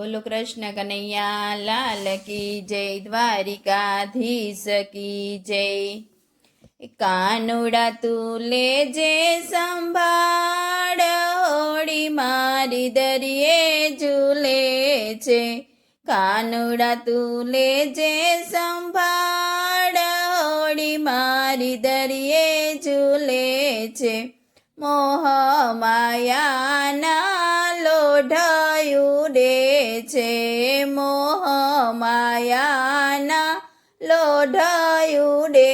બોલો કૃષ્ણ કનૈયા લાલ કી જય, દ્વારિકાધીશ કી જય। કાનુડા તું લેજે સંભાળ, હોડી મારી દરિયે ઝૂલે છે। કાનુડા તું લેજે સંભાળ, હોડી મારી દરિયે ઝૂલે છે। મોહ માયાના લોઢ ઉડે છે, મોહ માયાના લોઢ ઉડે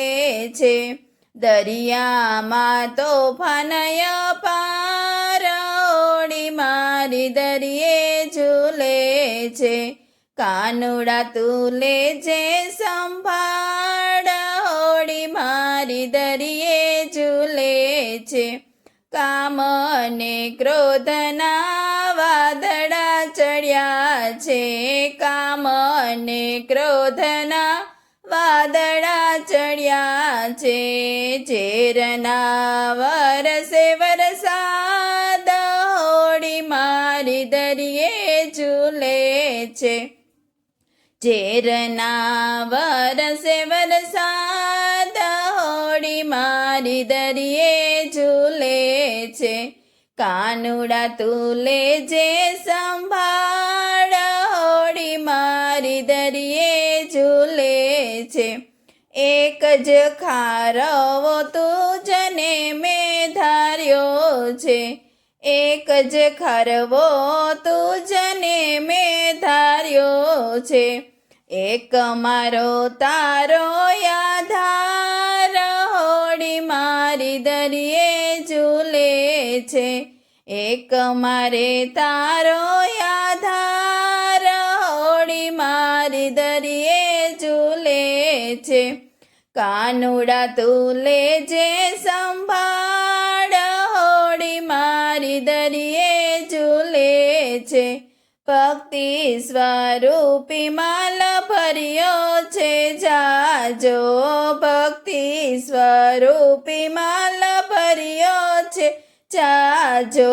છે। દરિયામાં તોફાનય પાર, હોડી મારી દરિયે ઝૂલે છે। કાનુડા તું લેજે સંભાળ, હોડી મારી દરિયે ઝૂલે છે। કામ અને ક્રોધના વાદળા ચડ્યા છે, કામ અને ક્રોધના વાદળા ચડ્યા છે। ઝેરના વરસે વરસાદ, હોડી મારી દરિયે ઝૂલે છે। ઝેરના વરસે વરસાદ, હોડી મારી દરિયે ઝૂલે છે। કાનુડા તું લેજે સંભાળ, હોડી મારી દરિયે ઝૂલે છે। એક જ ખારવો તુજને મેં ધાર્યો છે, એક જ ખારવો તુજને મેં ધાર્યો છે। એક મારો તારો આધાર, હોડી મારી દરિયે ઝૂલે છે। એક મારે તારો આધાર, હોડી મારી દરિયે ઝૂલે છે। કાનુડા તું લેજે સંભાળ, હોડી મારી દરિયે ઝૂલે છે। ભક્તિ સ્વરૂપી માલ ભર્યો છે જાજો, ભક્તિ સ્વરૂપી માલ ભર્યો છે જાજો।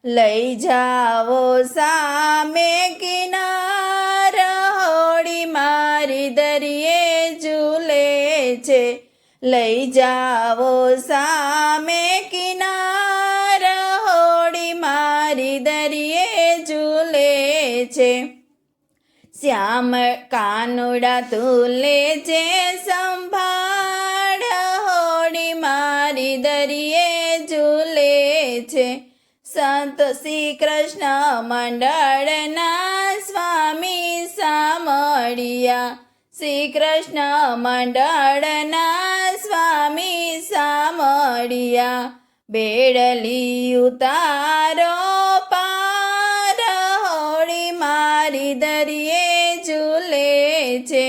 લઈ જાઓ સામે કિનાર, હોડી મારી દરિયે ઝૂલે છે। લઈ જાઓ સામે કિનાર, હોડી મારી દરિયે ઝૂલે છે। શ્યામ કાનુડા તું લેજે સંભાળ, હોડી મારી દરિયે ઝૂલે છે। સંત શ્રી કૃષ્ણ મંડળના સ્વામી સામળિયા, શ્રી કૃષ્ણ મંડળના સ્વામી સામળિયા। બેડલી ઉતારો પાર, હોડી મારી દરિયે ઝૂલે છે।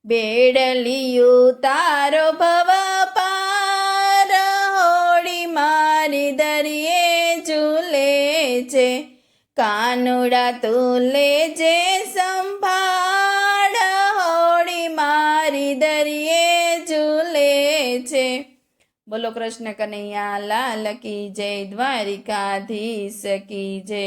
બેડલી ઉતારો ભવ પાર, હોડી મારી દરિયે ઝૂલે છે। કાનુડા તું લેજે સંભાળ, હોડી મારી દરિયે ઝૂલે છે। બોલો કૃષ્ણ કનૈયા લાલ કી જય, દ્વારિકાધીશ કી જય।